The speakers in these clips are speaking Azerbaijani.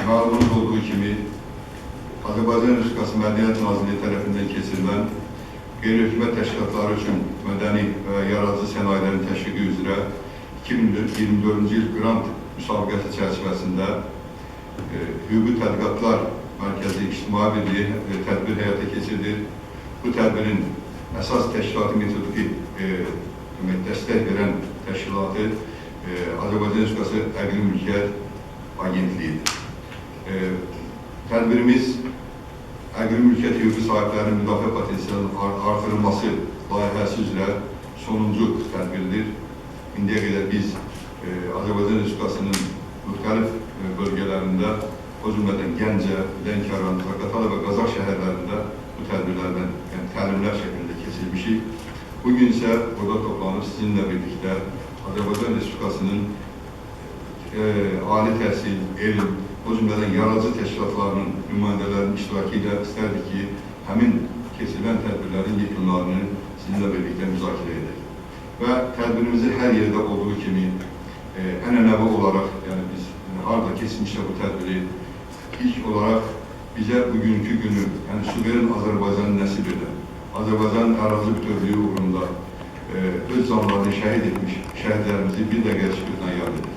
malumunuz olduğu kimi Azərbaycan Respublikası Mədəniyyət Nazirliyi tərəfindən keçirilən qeyri-hökumət təşkilatları üçün mədəni və yaradıcı sənayələrin təşviqi üzrə 2024-cü il qrant müsabiqəsi çərçivəsində Hüquqi Tədqiqatlar Mərkəzi İctimai Birliyi tədbir həyata keçirdi. Bu tədbirin əsas təşkilatı metodiki dəstək verən təşkilatı Azərbaycan Respublikası Əqli Mülkiyyət Agentliyidir. Tədbirimiz əqli mülkiyyət hüquqi sahiblərinin müdafiə potensialının artırılması layihəsi üzrə sonuncu tədbirdir. İndiyə qədər biz Azərbaycan Respublikasının müxtəlif bölgələrində, o cümlədən Gəncə, Lənkəran, Zaqatala və Qazax şəhərlərində bu tədbirlərdən təlimlər şəklində keçirmişik. Bugün isə burada toplanıb sizinlə birlikdə Azərbaycan Respublikasının ali təhsil, elm, o cümlədən yaradıcı təşkilatlarının nümayəndələrinin iştirakı ilə istərdik ki, həmin keçirilən tədbirlərin yekunlarını sizinlə birlikdə müzakirə edək. Və tədbirimizi hər yerdə olduğu kimi ənənəvi olaraq, yəni biz harada keçmişsə bu tədbiri ilk olaraq bizə bugünkü günü, yəni suveren Azərbaycanın nəsib edən, Azərbaycanın ərazi bütövlüyü uğrunda öz canlarını şəhid etmiş şəhidlərimizi bir dəqiqə şükürdən yad edir.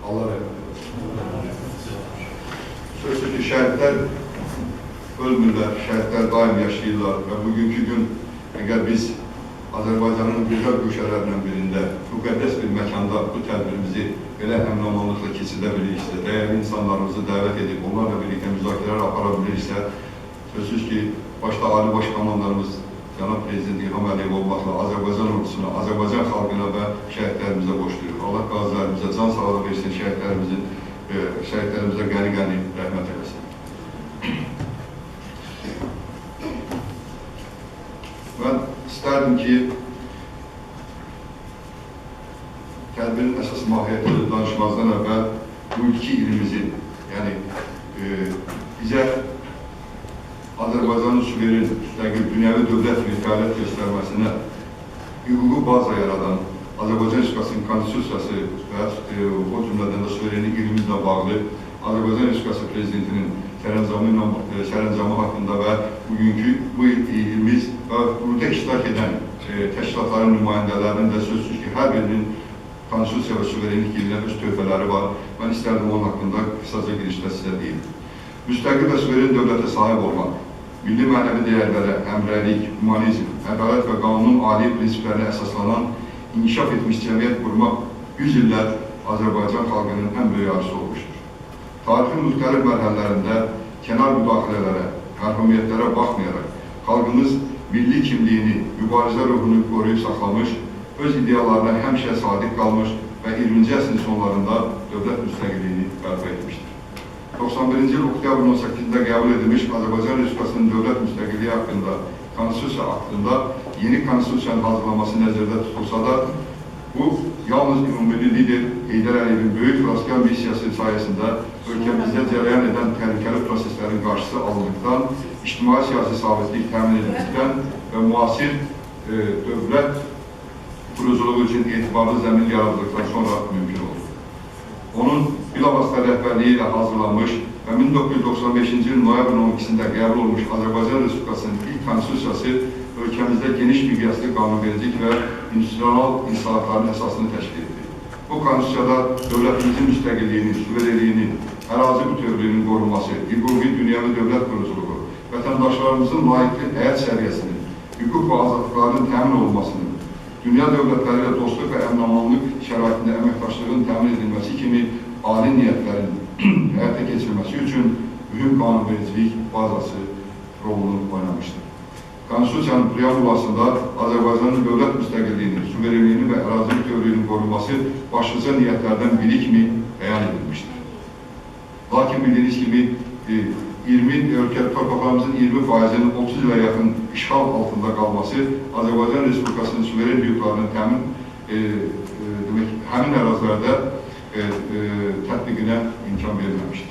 Allah rəhmət eylesin. Sözsüz ki, şəhidlər ölmürlər, şəhidlər daim yaşayırlar və bugünkü gün əgər biz Azərbaycanın gözəl güşələrindən birində, müqəddəs bir məkanda bu tədbirimizi belə əmin-amanlıqla keçirdə biliriksə, dəyərli insanlarımızı dəvət edib, onlarla birlikdə müzakirələr apara biliriksə, sözsüz ki, başda Ali Baş Komandanımız Cənab Prezident İlham Əliyev olmaqla Azərbaycan ordusuna, Azərbaycan xalqına və şəhidlərimizə borcluyuq. Allah qazilərimizə can sağlığı versin, şəhidlərimizə qəni-qəni rəhmət eləsin. Mən istərdim ki, tədbirin əsas mahiyyətini danışmazdan əvvəl bu iki ilimizin, yəni bizə Azərbaycanın suveren, müstəqil, dünyəvi dövlət kimi fəaliyyət göstərməsinə hüquqi baza yaradan Azərbaycan Respublikasının Konstitusiyası və o cümlədən də suverenlik ilimizlə bağlı Azərbaycan Respublikası Prezidentinin sərəncamı haqqında və bugünkü bu ilimiz və burada iştirak edən təşkilatların nümayəndələrinin də sözsüz ki, hər birinin Konstitusiya və suverenlik ilinə öz töhfələri var. Mən istərdim onun haqqında qısaca girişdə sizə deyim. Müstəqil və suveren dövlətə sahib olmaq, milli mənəvi dəyərlərə, həmrəylik, humanizm, ədalət və qanunun ali prinsiplərinə əsaslanan inkişaf etmiş cəmiyyət qurmaq 100 illər Azərbaycan xalqının ən böyük arzusu olmuşdur. Tarixin müxtəlif mərhələlərində kənar müdaxilələrə, mərhumiyyətlərə baxmayaraq, xalqımız milli kimliyini, mübarizə ruhunu qoruyub saxlamış, öz ideyalarına həmişə sadiq qalmış və 20-ci əsrin sonlarında dövlət müstəqilliyini bərpa etmişdir. 91-ci il oktyabrın 18-də qəbul edilmiş Azərbaycan Respublikasının dövlət müstəqilliyi haqqında Konstitusiya aktında yeni konstitusiyanın hazırlanması nəzərdə tutulsa da, bu yalnız ümumilli lider Heydər Əliyevin böyük xilaskar missiyası sayəsində ölkəmizdə cərəyan edən təhlükəli proseslərin qarşısı alındıqdan, ictimai-siyasi sabitlik təmin edildikdən və müasir dövlət quruculuğu üçün etibarlı zəmin yaradıldıqdan sonra mümkün oldu. Onun bilavasitə rəhbərliyi ilə hazırlanmış və 1995-ci il noyabrın 12-sində qəbul olmuş Azərbaycan Respublikasının ilk konstitusiyası ölkəmizdə geniş miqyaslı qanunvericilik və institusional insalatların əsasını təşkil edir. Bu konstitusiyada dövlətimizin müstəqilliyinin, suverenliyinin, ərazi bütövlüyünün qorunması, hüquqi dünyəvi dövlət quruculuğu, vətəndaşlarımızın layiqli həyat səviyyəsinin, hüquq və azadlıqlarının təmin olunmasının, dünya dövlətləri ilə dostluq və əmin-amanlıq şəraitində əməkdaşlığın təmin edilməsi kimi ali niyyətlərin həyata keçirilməsi üçün mühüm qanunvericilik bazası rolunu oynamışdır. Konstitusiyanın preambulasında Azərbaycanın dövlət müstəqilliyinin, suverenliyinin və ərazi bütövlüyünün qorunması başlıca niyyətlərdən biri kimi bəyan edilmişdir. Lakin bildiyiniz kimi torpaqlarımızın 20%'nin 30 ilə yaxın işğal altında qalması Azərbaycan Respublikasının suveren hüquqlarının həmin ərazilərdə tətbiqinə imkan verilməmişdir.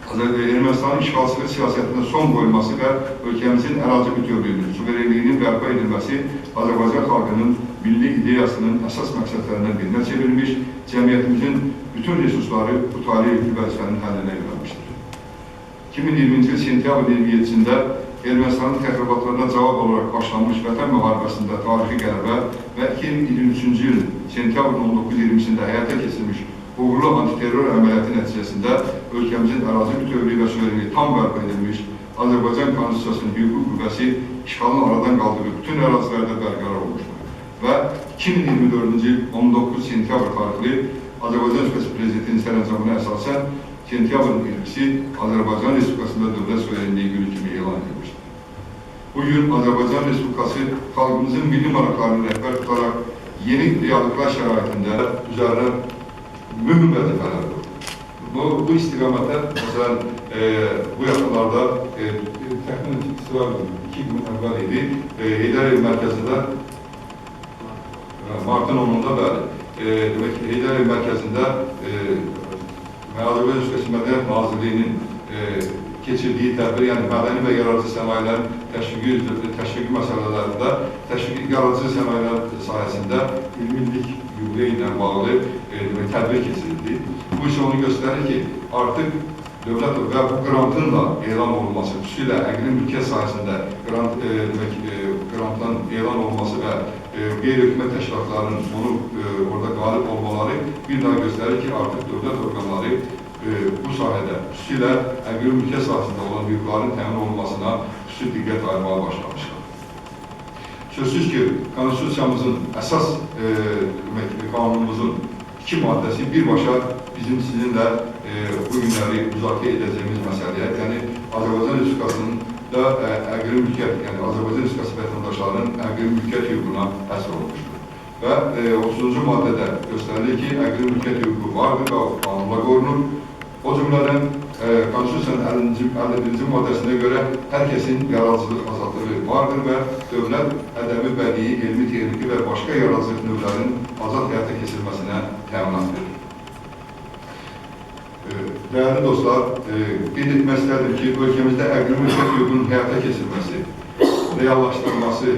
Ermənistanın işğalçılıq siyasətinə son qoyulması və ölkəmizin ərazi bütövlüyünün, suverenliyinin bərpa edilməsi Azərbaycan xalqının milli ideyasının əsas məqsədlərindən birinə çevrilmiş, cəmiyyətimizin bütün resursları bu talih vəzifənin həllinə yönəlmişdir. 2020-ci il sentyabr 27-cində Ermənistanın təxribatlarına cavab olaraq başlanmış Vətən müharibəsində tarixi qələbə və 2023-cü il sentyabr 19-20-sində həyata keçirilmiş uğurlu antiterror əməliyyatı nəticəsində ölkəmizin ərazi bütövlüyü və suverenliyi tam bərpa edilmiş, Azərbaycan Konstitusiyasının hüquq qüvvəsi işğalın aradan qaldırdığı bütün ərazilərdə bərqərar olmuşdur. Və 2024-cü il 19 sentyabr tarixli Azərbaycan Respublikası Prezidentinin sərəncamına əsasən sentyabrın 20-si Azərbaycan Respublikasında dövlət suverenliyi günü kimi elan edilmişdir. Bugün Azərbaycan Respublikası xalqımızın milli maraqlarını rəhbər tutaraq yeni reallıqlar şəraitində üzərinə mühüm vəzifələrdir. Bu istiqamətdə, məsələn, bu yaxınlarda təxminən 2 gün əvvəl idi, Heydər ev mərkəzində, martın 10-unda bəli, demək ki, Heydər ev mərkəzində Azərbaycan Respublikası Mədəniyyət Nazirliyinin keçirdiyi tədbir, yəni mədəni və yaradıcı sənayələrin təşviqi məsələlərində, yaradıcı sənayələr sayəsində 20 illik yubileyi ilə bağlı tədbir keçirildi. Bu isə onu göstərir ki, artıq dövlət və bu qrantın da elan olunması, xüsusilə əqli mülkiyyət sayəsində qrantların elan olunması və qeyri-hökumət təşkilatlarının onu orada qalib olmaları bir daha göstərir ki, artıq dövlət orqanları bu sahədə, xüsusilə əqli mülkiyyət sahəsində olan hüquqların təmin olunmasına xüsusi diqqət ayırmağa başlamışlar. Sözsüz ki, Konstitusiyamızın əsas qanunumuzun 2 maddəsi birbaşa bizim sizinlə bu günləri müzakirə edəcəyimiz məsələyə, yəni Azərbaycan Respublikasının da əqli mülkiyyət, yəni Azərbaycan Respublikası vətəndaşlarının əqli mülkiyyət hüququna həsr olunmuşdur. Və 30-cu maddədə göstərilir ki, əqli mülkiyyət hüququ vardır və qanunla qorunur. O cümlədən Konstitusiyanın 51-ci maddəsinə görə hər kəsin yaradıcılıq azadlığı vardır və dövlət ədəbi, bədii, elmi, texniki və başqa yaradıcılıq növlərinin azad həyata keçirilməsinə təminat verir. Dəyərli dostlar, qeyd etmək istərdim ki, ölkəmizdə əqli mülkiyyət hüququnun həyata keçirilməsi, reallaşdırılması,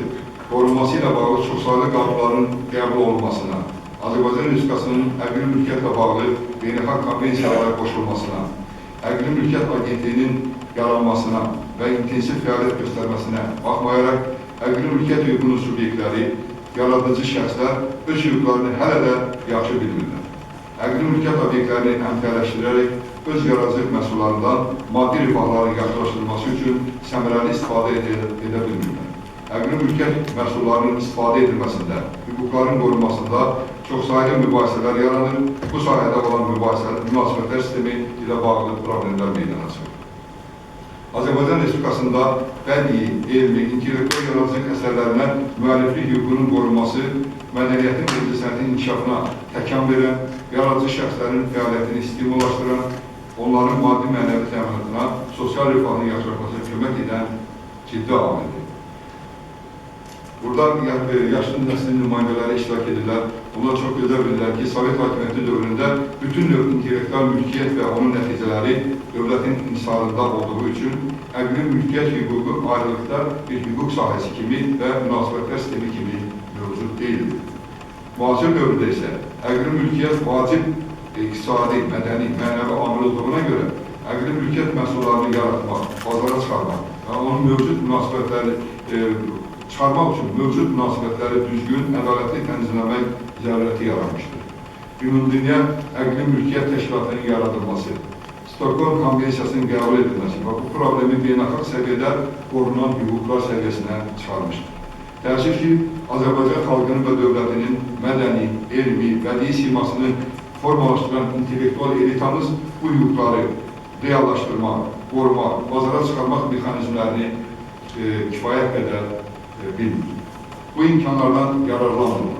qorunması ilə bağlı çoxsaylı qanunların qəbul olunmasına, Azərbaycan Respublikasının əqli mülkiyyətlə bağlı beynəlxalq konvensiyalara qoşulmasına, əqli mülkiyyət agentliyinin yaranmasına və intensiv fəaliyyət göstərməsinə baxmayaraq, əqli mülkiyyət hüququnun subyektləri, yaradıcı şəxslər öz hüquqlarını hələ də yaxşı bilmirlər. Əqli mülkiyyət obyektlərini əmtələşdirərək öz yaradıcılıq məhsullarından maddi rifahların yaxşılaşdırılması üçün səmərəli istifadə edə bilmirlər. Əqli mülkiyyət məhsullarının istifadə edilməsində, hüquqların qorunmasında çoxsaylı mübahisələr yaranır. Bu sahədə olan münasibətlər sistemi ilə bağlı problemlər meydana çıxır. Azərbaycan Respublikasında bədii, elmi, intellektual yaradıcılıq əsərlərinə müəlliflik hüququnun qorunması, mədəniyyətin və incəsənətin inkişafına təkan verən, yaradıcı şəxslərin fəaliyyətini stimullaşdıran, onların maddi mənəvi təminatına, sosial rifahının yaxşılaşmasına kömək edən ciddi amildir. Burada yaşlı nəslin nümayəndələri iştirak edirlər. Bunlar çox gözəl bilirlər ki, Sovet hakimiyyəti dövründə bütün növ intellektual mülkiyyət və onun nəticələri dövlətin inhisarında olduğu üçün əqli mülkiyyət hüququ ayrılıqda bir hüquq sahəsi kimi və münasibətlər sistemi kimi mövcud deyildir. Müasir dövrdə isə əqli mülkiyyət vacib iqtisadi, mədəni, mənəvi amil olduğuna görə əqli mülkiyyət məhsullarını yaratmaq, bazara çıxarmaq və onun mövcud münasibətləri çıxarmaq üçün mövcud münasibətləri düzgün, ədalətli tənzimləmək zərurəti yaranmışdır. Ümumdünya Əqli Mülkiyyət Təşkilatının yaradılması, Stockholm Konvensiyasının qəbul edilməsi və bu problemi beynəlxalq səviyyədə qorunan hüquqlar səviyyəsinə çıxarmışdır. Təəssüf ki, Azərbaycan xalqının və dövlətinin mədəni, elmi, bədii simasını formalaşdıran intellektual elitamız bu hüquqları reallaşdırmaq, qorumaq, bazara çıxarmaq mexanizmlərini kifayət qədər bilmir. Bu imkanlardan yararlanmırlar.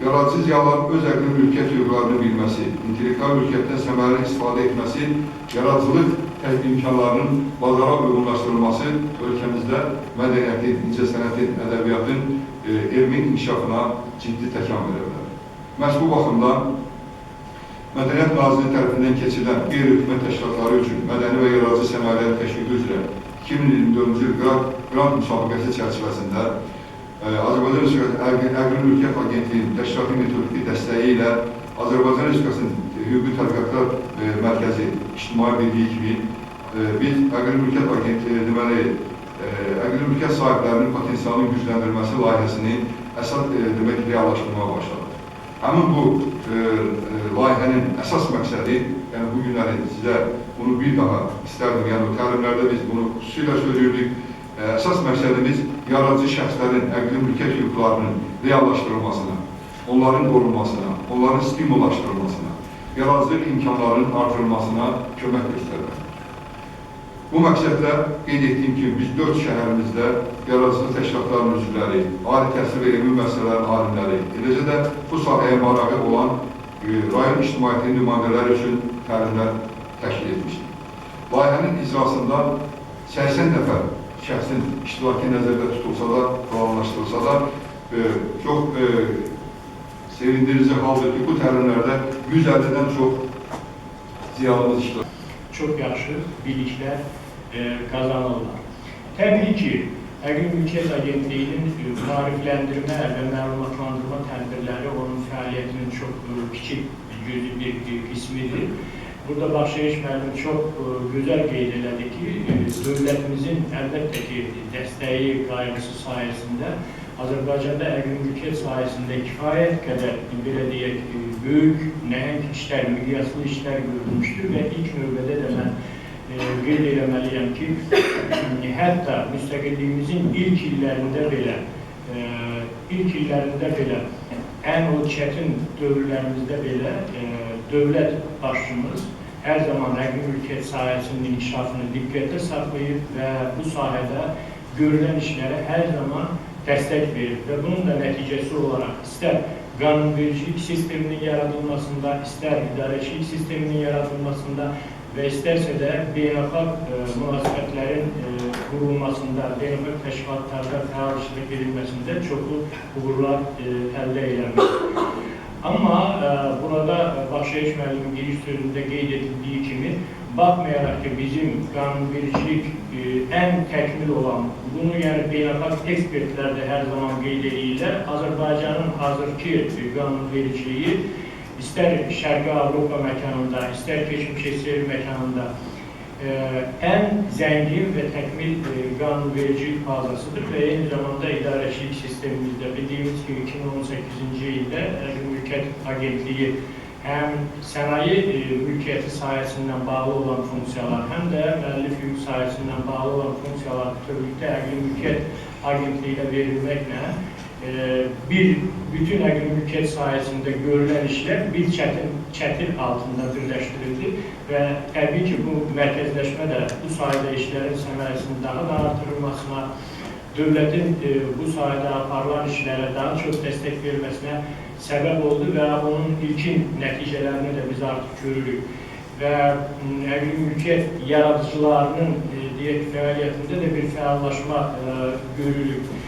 Yaradıcı ziyalar öz əqli mülkiyyət hüquqlarını bilməsi, intellektual mülkiyyətdən səmərəli istifadə etməsi, yaradıcılıq imkanlarının bazara uyğunlaşdırılması ölkəmizdə mədəniyyətin, incəsənətin, ədəbiyyatın, elmin inkişafına ciddi təkan verirlər. Məhz bu baxımdan Mədəniyyət Nazirliyi tərəfindən keçirilən qeyri-hökumət təşkilatları üçün mədəni və yaradıcı sənayelərin təşviqi üzrə 2024-cü il qrant müsabiqəsi çərçivəsində Azərbaycan Respublikası Əqli Mülkiyyət Agentliyinin təşkilati metodiki dəstəyi ilə Azərbaycan Respublikasının Hüquqi Tədqiqatlar Mərkəzi İctimai Birliyi kimi biz Əqli Mülkiyyət Agentliyi deməli əqli mülkiyyət sahiblərinin potensialının gücləndirilməsi layihəsini əsas reallaşdırmağa başladı. Həmin bu layihənin əsas məqsədi, yəni bu günləri sizə bunu bir daha istərdim, yəni təlimlərdə biz bunu xüsusilə söylüyorduk. Əsas məqsədimiz yaradıcı şəxslərin əqli mülkiyyət hüquqlarının reallaşdırılmasına, onların qorunmasına, onların stimullaşdırılmasına, yaradıcılıq imkanlarının artırılmasına kömək göstərmək. Bu məqsədlə qeyd etdiyim kimi biz 4 şəhərimizdə yaradıcılıq təşkilatlarının üzvləri, ali təhsil və elmi müəssisələrin alimləri, eləcə də bu sahəyə marağı olan rayon ictimaiyyətinin nümayəndələri üçün təlimlər təşkil etmişdir. Layihənin icrasında 80 nəfər şəxsin iştirakı nəzərdə tutulsa da, planlaşdırılsa da, çox sevindirici haldır ki, bu təlimlərdə 150-dən çox ziyalımız iştirak. Çox yaxşı biliklər qazanırlar. Təbii ki, Əqli Mülkiyyət Agentliyinin tarifləndirmə və məlumatlandırma tədbirləri onun fəaliyyətinin çox kiçik bir qismidir. Burada Baxşeyiş müəllim çox gözəl qeyd elədi ki, dövlətimizin əlbəttə ki, dəstəyi, qayğısı sayəsində Azərbaycanda əqli mülkiyyət sayəsində kifayət qədər, belə deyək, böyük, nəhəng işlər, miqyaslı işlər görülmüşdür və ilk növbədə də mən qeyd eləməliyəm ki, hətta müstəqilliyimizin ilk illərində belə, ən o çətin dövrlərimizdə belə dövlət başçımız hər zaman əqli mülkiyyət sahəsinin inkişafını diqqətdə saxlayıb və bu sahədə görülən işlərə hər zaman dəstək verib və bunun da nəticəsi olaraq istər qanunvericilik sisteminin yaradılmasında, istər idarəçilik sisteminin yaradılmasında və istərsə də beynəlxalq münasibətlərin qurulmasında, beynəlxalq təşkilatlarda fəal iştirak edilməsində çoxlu uğurlar əldə edilmişdir. Amma burada Baxşeyiş müəllimin giriş sözündə qeyd edildiyi kimi, baxmayaraq ki, bizim qanunvericilik ən təkmil olan, bunu yəni beynəlxalq ekspertlər də hər zaman qeyd edirlər, Azərbaycanın hazırki qanunvericiliyi istər Şərqi Avropa məkanında, istər keçmiş SSR məkanında ən zəngin və təkmil qanunvericilik bazasıdır və eyni zamanda idarəçilik sistemimizdə bildiyimiz ki, 2018-ci ildə Əqli Mülkiyyət Agentliyi həm sənaye mülkiyyəti sayəsindən bağlı olan funksiyalar, həm də müəllif hüquq sayəsindən bağlı olan funksiyalar bütövlükdə Əqli Mülkiyyət Agentliyinə verilməklə bütün əqli mülkiyyət sayəsində görülən işlər bir çətin altında birləşdirildi və təbii ki, bu mərkəzləşmə də bu sahədə işlərin səmərəsinin daha da artırılmasına, dövlətin bu sahədə aparılan işlərə daha çox dəstək verməsinə səbəb oldu və onun ilkin nəticələrini də biz artıq görürük. Və əqli mülkiyyət yaradıcılarının fəaliyyətində də bir fəallaşma görürük.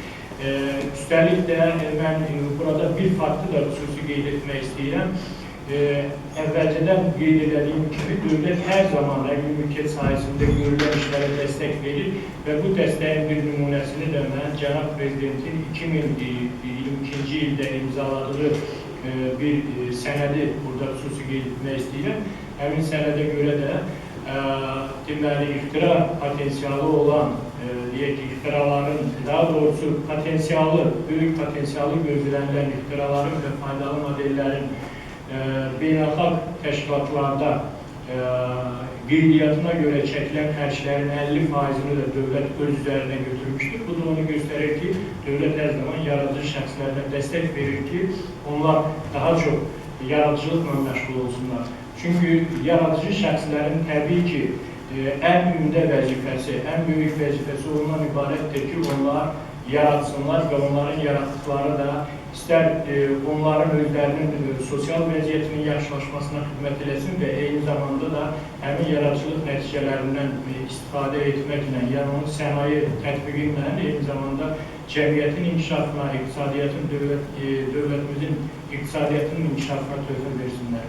Üstəlik də mən burada bir faktı da xüsusi qeyd etmək istəyirəm. Əvvəlcədən qeyd edədiyim kimi, dövlət hər zaman əqli mülkiyyət sayəsində görülən işlərə dəstək verir və bu dəstəyin bir nümunəsini də mən Cənab Prezidentin 2022-ci ildə imzaladığı bir sənədi burada xüsusi qeyd etmək istəyirəm. Həmin sənədə görə də deməli, ixtira potensialı olan, deyək ki, ixtiraların, daha doğrusu böyük potensialı gözlənilən ixtiraların və faydalı modellərin beynəlxalq təşkilatlarda qeydiyyatına görə çəkilən xərclərin 50%-ni də dövlət öz üzərinə götürmüşdür. Bu da onu göstərir ki, dövlət hər zaman yaradıcı şəxslərlə dəstək verir ki, onlar daha çox yaradıcılıqla məşğul olsunlar. Çünki yaradıcı şəxslərin təbii ki, ən ümdə vəzifəsi, ən böyük vəzifəsi ondan ibarətdir ki, onlar yaratsınlar və onların yaratdıqları da istər onların özlərinin sosial vəziyyətinin yaxşılaşmasına xidmət eləsin və eyni zamanda da həmin yaradıcılıq nəticələrindən istifadə etməklə, yəni onun sənaye tətbiqi ilə eyni zamanda cəmiyyətin inkişafına, dövlətimizin iqtisadiyyatının inkişafına töhfə versinlər.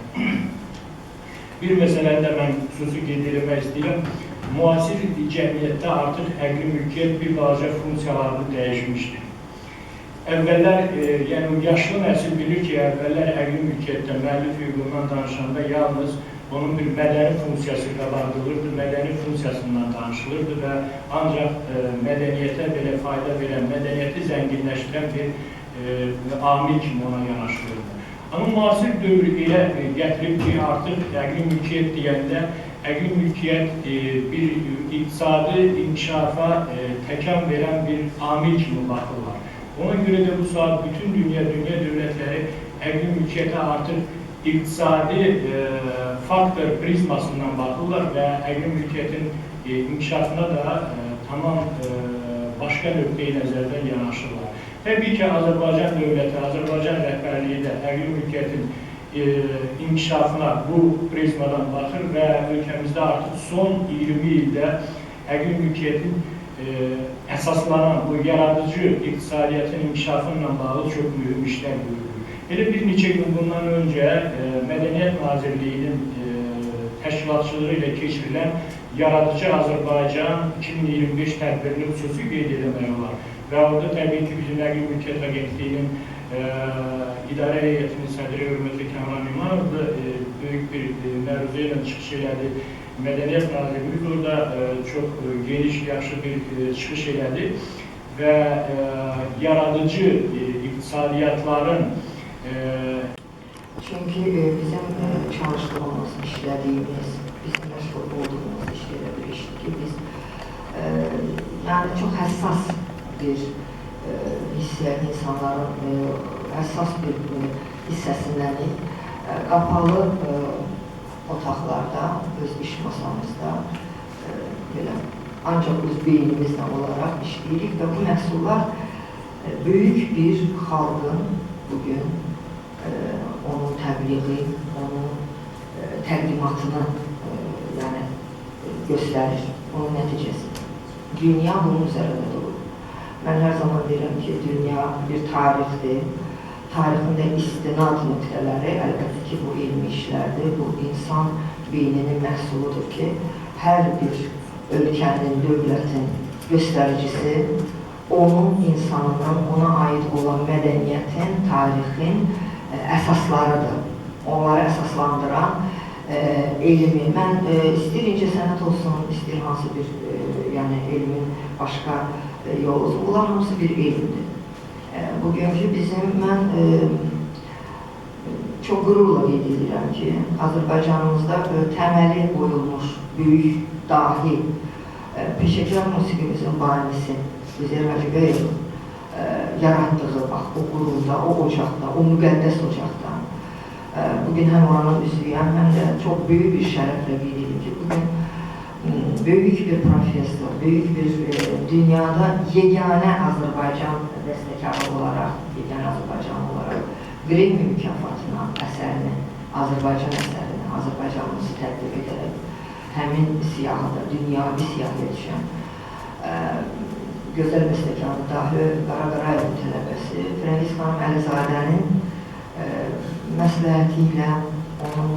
Bir məsələni də mən xüsusi qeyd etmək istəyirəm. Müasir cəmiyyətdə artıq həqli mülkiyyət bir balaca funksiyalarını dəyişmişdir. Əvvəllər, yəni yaşlı nəsil bilir ki, əvvəllər həqli mülkiyyətdə, müəllif hüququndan danışanda yalnız onun bir mədəni funksiyası qabardılırdı, mədəni funksiyasından danışılırdı və ancaq mədəniyyətə belə fayda verən, mədəniyyəti zənginləşdirən bir amil kimi ona yanaşılırdı. Amma müasir dövr elə gətirib ki, artıq həqli mülkiyyət deyəndə, həqli mülkiyyət bir iqtisadi inkişafa təkan verən bir amil kimi baxırlar. Ona görə də bu saat bütün dünya dövlətləri həqli mülkiyyətə artıq iqtisadi faktor prizmasından baxırlar və həqli mülkiyyətin inkişafına da tamam başqa nöqteyi nəzərdən yanaşırlar. Təbii ki, Azərbaycan dövləti, Azərbaycan rəhbərliyi də həqli mülkiyyətin inkişafına bu prizmadan baxır və ölkəmizdə artıq son 20 ildə həqli mülkiyyətin əsaslanan bu yaradıcı iqtisadiyyatın inkişafıyla bağlı çox mühüm işlər görülür. Elə bir neçə gün bundan öncə Mədəniyyət Nazirliyinin təşkilatçılığı ilə keçirilən Yaradıcı Azərbaycan 2025 tədbirini xüsusi qeyd etmək olar. Və orada təbii ki, bizim Həqli Mülkiyyət Agentliyinin idarə heyətinin sədri hörmətli Kəmran İmanov da böyük bir məruzə ilə çıxış elədi. Mədəniyyət Nazirimiz orada çox geniş, yaxşı bir çıxış elədi və yaradıcı iqtisadiyyatların çünkü bizim çalıştığımız, işlediğimiz, bizim məşğul olduğumuz işlərə bir işdir ki, biz yani çok həssas bir hissiyat insanların həssas bir hissəsindən qapalı otaqlarda, öz iş masamızda belə ancaq öz beynimizlə olaraq işləyirik və bu məhsullar böyük bir xalqın bugün onun təbliği, onun təqdimatını yəni göstərir, onun nəticəsi. Dünya bunun üzərində durur. Mən hər zaman deyirəm ki, dünya bir tarixdir. Tarixində istinad nöqtələri, əlbəttə ki, bu elmi işlərdir, bu insan beyninin məhsuludur ki, hər bir ölkənin, dövlətin göstəricisi onun insanının, ona aid olan mədəniyyətin, tarixin əsaslarıdır. Onları əsaslandıran elmi. Mən istəyir incəsənət olsun, istəyir hansı bir yəni elmin başqa yolu olsun, bunlar hamısı bir elmdir. Bugünkü bizim, mən çox qürurla qeyd edirəm ki, Azərbaycanımızda təməli qoyulmuş, böyük, dahi, peşəkar musiqimizin banisi Üzeyir Hacıbəyovun yaratdığı, bax, o qurumda, o ocaqda, o müqəddəs ocaqda. Bugün həm oranın üzvüyəm, həm də çox böyük bir şərəflə qeyd edim ki, bugün böyük bir profesör, böyük bir dünyada yeganə Azərbaycan dəstəkarı olaraq, yeganə Azərbaycan olaraq Grammy mükafatına əsərini, Azərbaycan əsərini, Azərbaycanımızı təqdim edərək həmin siyahıda, dünyavi siyahıya düşən gözəl bəstəkarı dahi Qaraqarayevin tələbəsi Firəngiz xanım Əlizadənin məsləhəti ilə, onun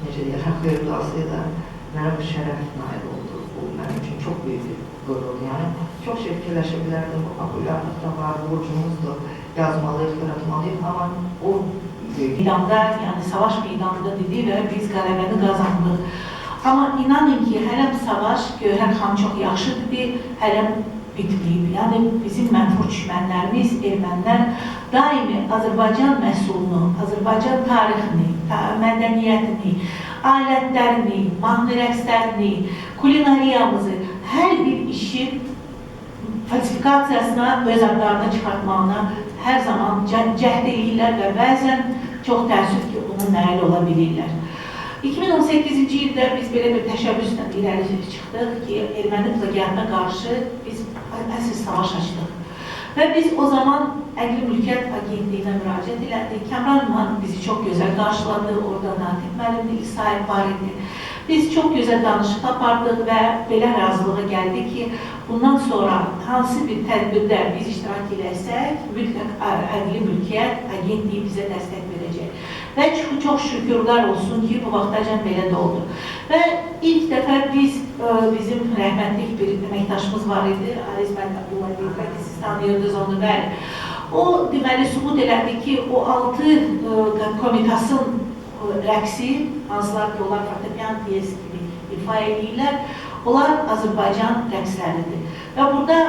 necə deyək, haqq verduasıyla mənə bu şərəf nail oldu. Bu mənim üçün çox böyük bir qürur. Yəni, çox şey fikirləşə bilərdim, bu populyarlıqda var, borcumuzdur, yazmalıyıq, yaratmalıyıq, amma o meydanda, yəni savaş meydanda dedi və biz qələbəni qazandıq. Amma inanın ki, hələm savaş Gövhər xanım çox yaxşı dedi, hələm bitməyib. Yəni, bizim mənfur düşmənlərimiz, ermənilər daimi Azərbaycan məhsulunu, Azərbaycan tarixini, mədəniyyətini, alətlərini, mahnı rəqslərini, kulinariyamızı, hər bir işi falsifikasiyasına, öz adlarına çıxartmağına hər zaman cəhd edirlər və bəzən çox təəssüf ki, buna nail ola bilirlər. 2018-ci ildə biz belə bir təşəbbüslə irəli çıxdıq ki, erməni plagiatına qarşı biz əsl savaş açdıq. Və biz o zaman Əqli Mülkiyyət Agentliyinə müraciət elədik. Kəmranla bizi çox gözəl qarşıladı, orada Natiq müəllim sahib var idi. Biz çox gözəl danışıq apardıq və belə razılığa gəldik ki, bundan sonra hansı bir tədbirdə biz iştirak eləsək, mütləq Əqli Mülkiyyət Agentliyi bizə dəstək verəcək. Və çox şükürlər olsun ki, bu vaxtacan belə də oldu. Və ilk dəfə bizim rəhmətlik bir əməkdaşımız var idi, Ariz Abdullayev, bəlkə siz tanıyırdınız onu, bəli. O, deməli, sübut elədi ki, o 6 komitasın rəqsi, hansılar ki, onlar fortepian piyesi kimi ifa edirlər, onlar Azərbaycan rəqsləridir. Və burada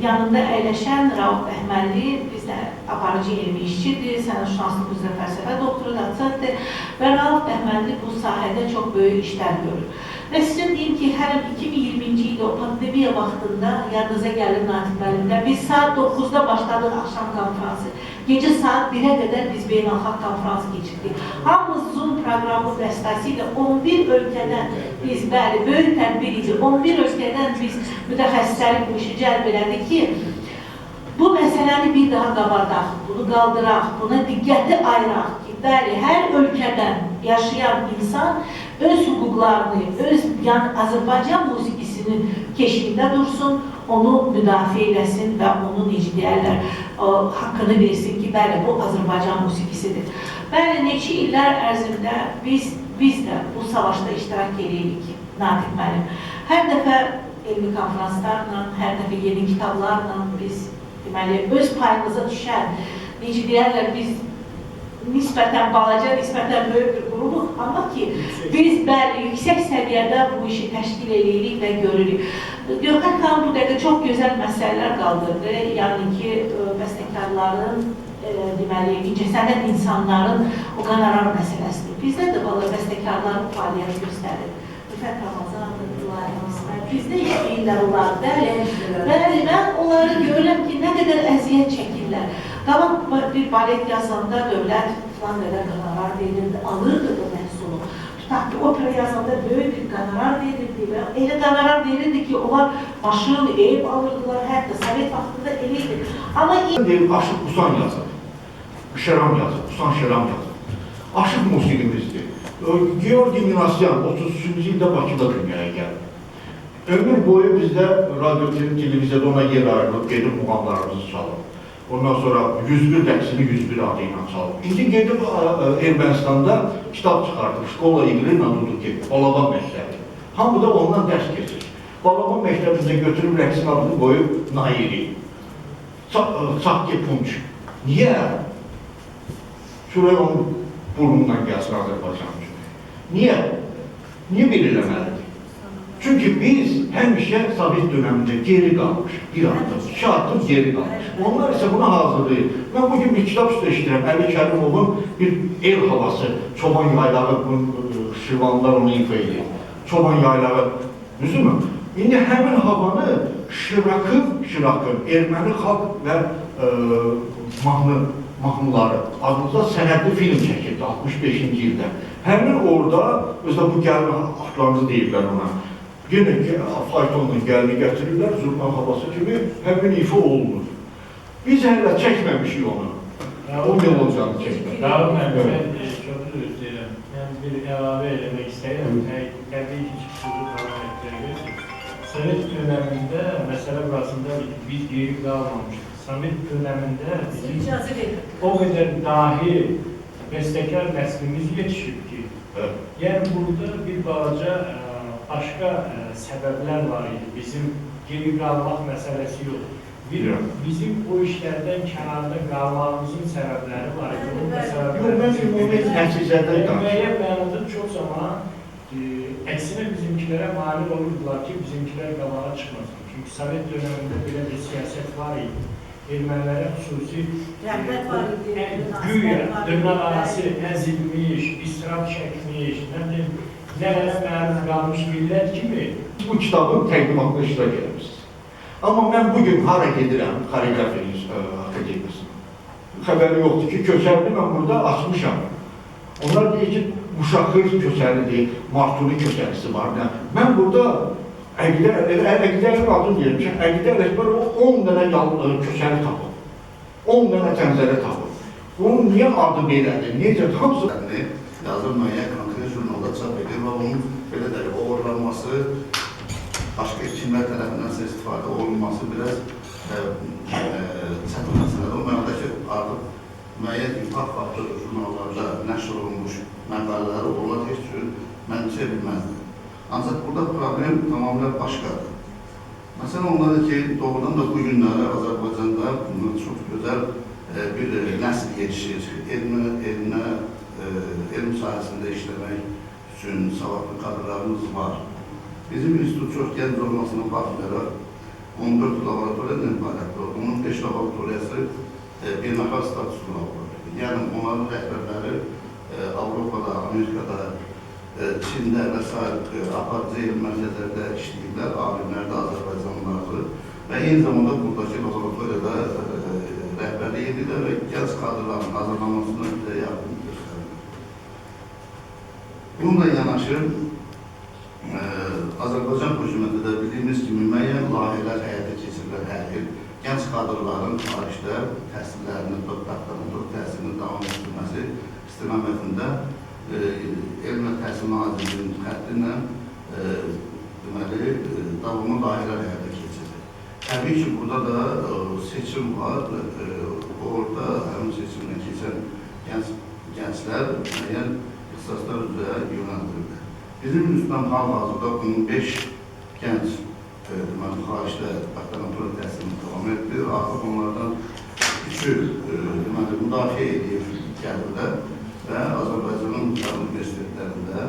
yanında əyləşən Rauf Əhmədli, bizdə aparıcı elmi işçidir, sənətşünaslıq üzrə fəlsəfə doktoru, doçentdir və Rauf Əhmədli bu sahədə çox böyük işlər görür. Və sizin deyim ki, hər 2020-ci ildə o pandemiya vaxtında yadınıza gəlir Natiq müəllimdə, biz saat 9-da başladıq axşam konferansı. Gecə saat 1-ə qədər biz beynəlxalq konferans keçirdik. Hamımız Zoom proqramı vasitəsilə 11 ölkədən biz, bəli, böyük tədbir idi, 11 ölkədən biz mütəxəssisləri bu işi cəlb elədik ki, bu məsələni bir daha qabardaq, bunu qaldıraq, buna diqqəti ayıraq ki, bəli, hər ölkədən yaşayan insan öz hüquqlarını, yəni Azərbaycan musiqisinin keşfində dursun, onu müdafiə eləsin və onu necə deyərlər, haqqını versin ki, bəli, bu Azərbaycan musiqisidir. Bəli, neçə illər ərzində biz də bu savaşda iştirak edirik, Natiq müəllim. Hər dəfə elmi konferanslarla, hər dəfə yeni kitablarla biz, deməli, öz payımıza düşən, necə deyərlər, biz nisbətən balaca, nisbətən böyük bir qururuq, amma ki, biz bəli, yüksək səviyyədə bu işi təşkil edirik və görürük. Gövhər xanım bu dəqiqə çox gözəl məsələlər qaldırdı, yəni ki, bəstəkarların, deməli, incəsənət insanların o qonorar məsələsidir. Bizdə də valla bəstəkarların fəaliyyət göstərir. Rüfət Ramazandır, bizdə işləyirlər onlar, bəli, mən onları görürəm ki, nə qədər əziyyət çəkirlər. Qabaq bir balet yazanda dövlət filan qədər qonorar verirdi, alırdı bu məhsulu. Tutaq ki, opera yazanda böyük bir qonorar verirdi və elə qonorar verirdi ki, onlar maşın, ev alırdılar, hətta Sovet vaxtında elə idi. Amma Aşıq Qusan yazır, Şəram yazır, Qusan Şəram yazır. Aşıq musiqimizdir. Georgi Minasyan 33-cü ildə Bakıda dünyaya gəldi. Ömür boyu bizdə radyo, televiziyada ona yer ayrılıb, gedib muğamlarımızı çalıb. Ondan sonra 101 rəqsini 101 adı ilə çalıb. İndi gedib Ermənistanda kitab çıxartıb, Şkola İqli Naduduki, Balaban məktəbi. Hamı da ondan dərs keçir. Balaban məktəbində götürüb rəqsin adını qoyub Nairi, Çakki Punç. Niyə? Şuraya onun burnundan gəlsin Azərbaycan üçün. Niyə? Niyə belirləməlidir? Çünki biz həmişə Sovet dönəmində geri qalmışıq, bir addım, 2 addım geri qalmışıq. Onlar isə buna hazırlayır. Mən bugün bir kitab üstə işləyirəm, Əli Kərimovun bir el havası, Çoban Yaylağı, Şirvanlılar onu ifa edir. Çoban Yaylağı, düzdürmü? İndi həmin havanı Şirakın, erməni xalq və mahnıları adında sənədli film çəkildi 65-ci ildə. Həmin orada, özdə bu gəlmə atlarını deyirlər ona. Yenə faytonla gəlini gətirirlər, Zurban havası kimi həmin ifa olunur. Biz hələ çəkməmişik onu. O melodiyanı çəkmək. Rauf müəllim, mən çox üzr istəyirəm. Mən bir əlavə eləmək istəyirəm. Təbii ki, çıxışı falan etdiririz. Sovet dönəmində məsələ burasında biz geri qalmamışıq. Sovet dönəmində bizim o qədər dahi bəstəkar nəslimiz yetişib ki, yəni burada bir balaca başqa səbəblər var idi. Bizim geri qalmaq məsələsi yox. Bizim o işlərdən kənarda qalmağımızın səbəbləri var idi. Müəyyən mənada çox zaman əksinə bizimkilərə malik olurdular ki, bizimkilər qabağa çıxmasın. Çünki Sovet dönəmində belə bir siyasət var idi. Ermənilərə xüsusi güya dönəm arası əzilmiş, israf çəkmiş, nələrə məruz qalmış millət kimi. Bu kitabın təqdimatına iştirak eləmişsiniz. Amma mən bugün hara gedirəm, Koreografiya Akademiyasına. Xəbəri yoxdur ki, köçərli mən burada açmışam. Onlar deyir ki, Muşaxır köçəlidir, Martuni köçəlisi var. Mən burada Əqidənin adını deyirmişəm, əqidə rəhbər o 10 dənə köçəni tapır, 10 dənə cəmzələ tapır. Bunun niyə adı belədir, necə, hamısı yazır müəyyən konkret jurnalda çap edir və onun belə deyək, oğurlanması, başqa kimlər tərəfindən istifadə olunması biraz çətin məsələdir. O mənada ki, artıq müəyyən impact faktoru jurnallarda nəşr olunmuş məqalələri onlar heç cür mənimsə bilməzdir. Ancaq burada problem tamamilə başqadır. Məsələn, ondadır ki, doğrudan da bu günləri Azərbaycanda çox gözəl bir nəsil yetişir. Elm sahəsində işləmək üçün savadlı kadrlarımız var. Bizim institut çox gənc olmasına baxmayaraq 14 laboratoriyadan ibarətdir. Onun 5 laboratoriyası beynəlxalq statuslu laboratoriyadır. Yəni, onların rəhbərləri Avropada, Amerikada, Çində və s. aparıcı elm mərkəzlərdə işləyirlər, alimlər də Azərbaycanlılardır və eyni zamanda buradakı laboratoriyada rəhbərlik edirlər və gənc kadrların hazırlanmasına bizə yardım göstərirlər. Bununla yanaşı, Azərbaycan hökuməti də bildiyimiz kimi müəyyən layihələr həyata keçirilir hər il. Gənc kadrların xaricdə təhsillərini, doktorlarının təhsilini davam etdirməsi istiqamətində Elm və Təhsil Nazirliyinin xətti ilə davamlı layihələr həyata keçirilir. Təbii ki, burada da seçim var. Orada həmin seçimlə keçən gənclər müəyyən ixtisaslar üzrə yönəldirilir. Bizim üstündən hal-hazırda 15 gənc xaricdə doktorantura təhsilini davam etdir. Artıq onlardan üçü müdafiə edib gəlirlər və Azərbaycanın universitetlərində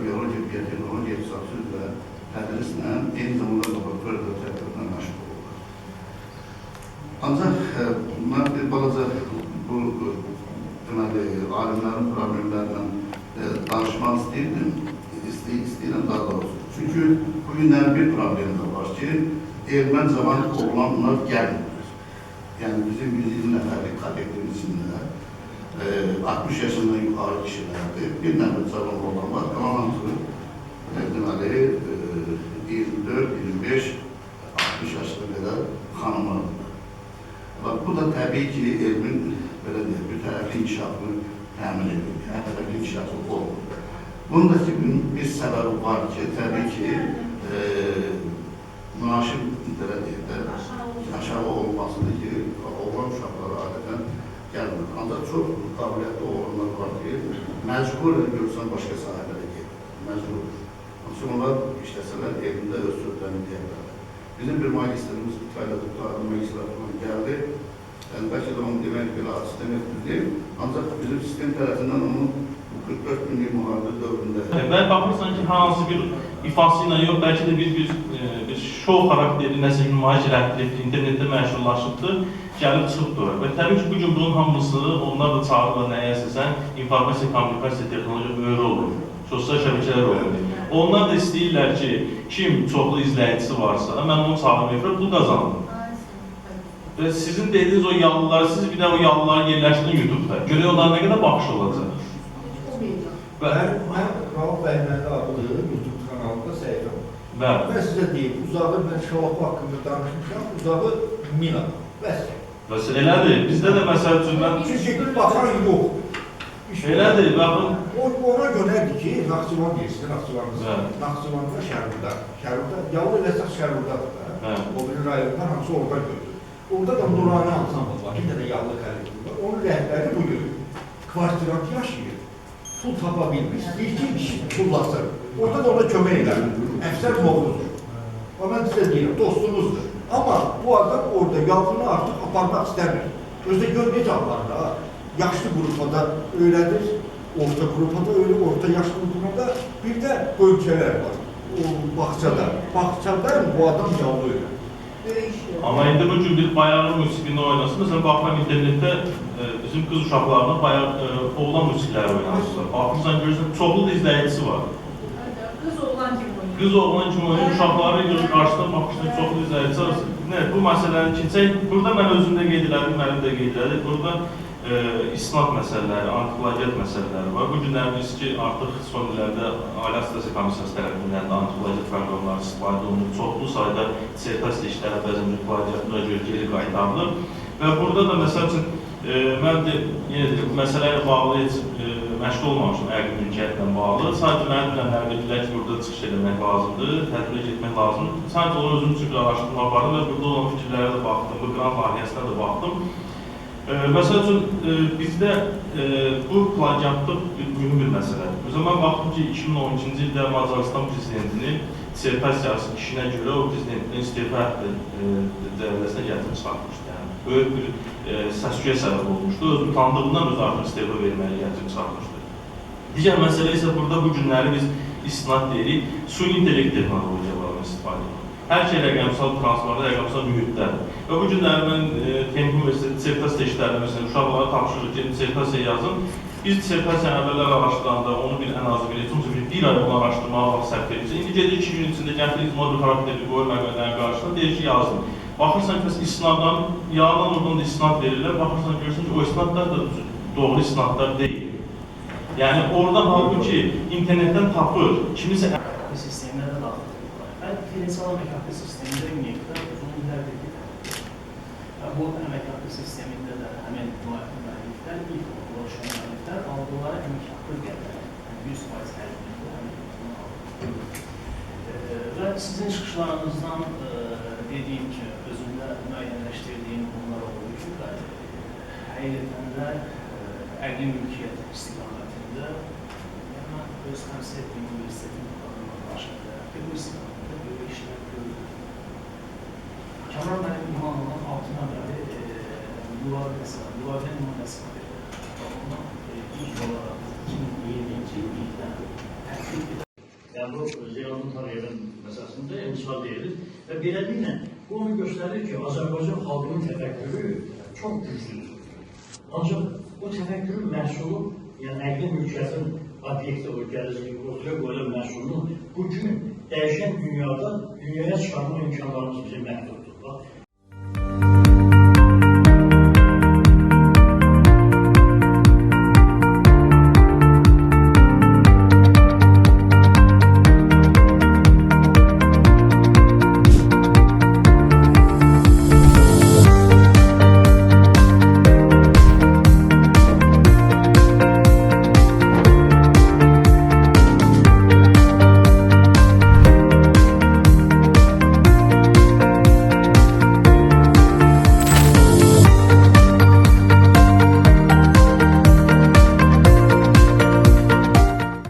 biologiya, biotexnologiya, ixtisası üzrə tədrislə eyni zamanda laboratoriyada tədbirlə məşğul olurlar. Ancaq mən bir balaca bu alimlərin problemlərindən danışmaq istəyirəm daha doğrusu. Çünki bu günlərin bir problemi də var ki, ermən zaman oğlanlar gəlmir. Yəni bizim 120 nəfərlik kollektivin içində 60 yaşından yuxarı kişilərdir. Bir nəfər cavan olan var, qalan hamısı 24, 25, 60 yaşına qədər xanımlardır. Bu da təbii ki, elmin bir tərəfli inkişafını təmin edir, hər tərəfli inkişafı olmur. Bunun da bir səbəbi var ki, təbii ki, münasib aşağı olmasıdır ki, oğlan uşaqları adətən gəlmir. Ancaq çox qabiliyyətli oğlanlar var ki, məcbur görürsən başqa sahələrə gedir, məcbur. Çünki onlar işləsələr, elmdə öz sözlərini deyərlər. Bizim bir magistrimiz İtalya'da tutarlı magistraturdan gəldi. Bəlkə də onu demək belə sistem etdirdi. Ancaq bizim sistem tərəfindən onun 44 günlük müharibə dövründə. Və baxırsan ki, hansı bir ifası ilə yox, bəlkə də bir şov xarakterli nəsə nümayiş elətdirib, internetdə məşhurlaşıbdır, gəlib çıxıbdır. Və təbii ki, bugün bunun hamısı, onlar da çağırırlar nəyə əsasən, informasiya, kommunikasiya, texnologiya böyrü olur, sosial şəbəkələr olur. Onlar da istəyirlər ki, kim çoxlu izləyicisi varsa, mən onu çağırmayıb, pul qazanır. Və sizin dediyiniz o yallılar, siz bir də o yallıları yerləşdirin YouTube-da. Görək onlar nə qədər baxış olacaq. Mən Rauf Bəyməli adlı YouTube kanalında səhifəm. Bəli. Mən sizə deyim, uzağı mən Şalaxı haqqında danışmışam, uzağı 1000 adam. Bəs. Bəs elədir, bizdə də məsəl üçün mən... Çünki baxan yox. Elədir, baxın. Ona görərdir ki, Naxçıvan deyilsin, Naxçıvanda Şərurda. Şərurda, yalnız eləsək Şərurdadır da. O bir rayonlar hamısı orada görür. Orada da Nurani Ansambl var, bir dənə yallı kollektiv var. Onun rəhbəri bugün kvartirant yaşayır. Pul tapa bilmir, istəyir ki, iş pullasın. Orada da ona kömək edər. Əfsər oğludur. O mən sizə deyirəm, dostumuzdur. Amma bu adam orada yazını artıq aparmaq istəmir. Özdə gör necə aparır ha. Yaşlı qrupada öyrədir, orta qrupada öyrədir, orta yaşlı qrupada bir də bölgələr var. O bağçada. Bağçada bu adam yallı öyrədir. Amma indi bu gün bir bayağı musiqini oynasın. Məsələn, baxıram internetdə bizim qız uşaqlarına bayağı oğlan musiqiləri oynasınlar. Baxırsan, görürsən, çoxlu da izləyicisi var. Qız oğlan kimi oynayır. Qız oğlan kimi oynayır, uşaqları görür, qarşıda baxırsan, çoxlu izləyicisi var. Bu məsələni keçək, burada mən özümdə qeyd elədim, mənim də qeyd elədim. Burada isnad məsələləri, antiplagiat məsələləri var. Bu günlər biz ki, artıq son illərdə Ali Attestasiya Komissiyası tərəfindən də antiplagiat proqramları istifadə olunur. Çoxlu sayda dissertasiya işləri bəzən plagiatına görə geri qaytarılır. Və burada da məsəl üçün, mən də yenə deyirəm, bu məsələ ilə bağlı heç məşğul olmamışım əqli mülkiyyətlə bağlı. Sadəcə mənim bilənlərdə bilər ki, burada çıxış etmək lazımdır, tədbirə getmək lazımdır. Sadəcə onu özüm üçün bir araşdırma apardım və burada olan fikirlərə də baxdım, bu qrant layihəsinə də baxdım. Məsəl üçün, bizdə bu plagiatlıq mühüm bir məsələdir. O zaman baxdım ki, 2012-ci ildə Macaristan prezidentinin dissertasiyası işinə görə o prezidentin istefa dərəcəsinə gətirib çıxartmışdı. Yəni, böyük bir səs-küyə səbəb olmuşdu. Özünü tanıdığından öz artıq istefa verməyə gətirib çıxartmışdı. Digər məsələ isə burada bu günləri biz istinad deyirik, süni intellekt texnologiyalarını istifadə edirik. Hər şey rəqəmsal transferdə, rəqəmsal mühitdədir. Və bu günləri mən Texnik Universiteti dissertasiya işlərində, məsələn, uşaqlara tapşırır ki, dissertasiya yazın. Biz dissertasiyanı əvvəllər araşdıranda, onu bir ay onu araşdırmağa vaxt sərf edirik. İndi gedir 2 gün içində gətirir, model xarakterli qoyur məqalələrin qarşısına, deyir ki, yazın. Baxırsan ki, isnaddan, yağdan oradan da isnad verirlər, baxırsan görürsən ki, o isnadlar da doğru isnadlar deyil. Yəni, orada halbuki internetdən tapır, kimisə... Sistemlərə də daxil. Ben diferansiyel əmək sistemində ümumiyyətlə uzun illərdir ki, bu əmək haqqı sistemində də həmin müəlliflər, ilk oxulaşan müəlliflər aldıqları əmək haqqı qədər, 100% həlbində əmək haqqını aldılar. Və sizin çıxışlarınızdan dediyim ki, özümdə müəyyənləşdirdiyim bunlar olur ki, həqiqətən də əqli mülkiyyət istiqamətində mən öz təmsil etdiyim universitetin başında bu istiqamətdə böyle işler görülür. Kemal benim imanımın altına böyle müvaden nümunesi ondan ilk olarak 2020 yılında təklif edilir. Yani bu Zeyal'ın tarihinin məsələsində emsal deyilir və beləliklə bu onu göstərir ki, Azərbaycan xalqının təfəkkürü çox güclüdür. Ancaq bu təfəkkürün məhsulu, yəni əqli mülkiyyətin obyekti o gələcəyi ortaya qoyulan məhsulunu bugün dəyişən dünyada dünyaya çıxarma imkanlarımız bizim məhdud.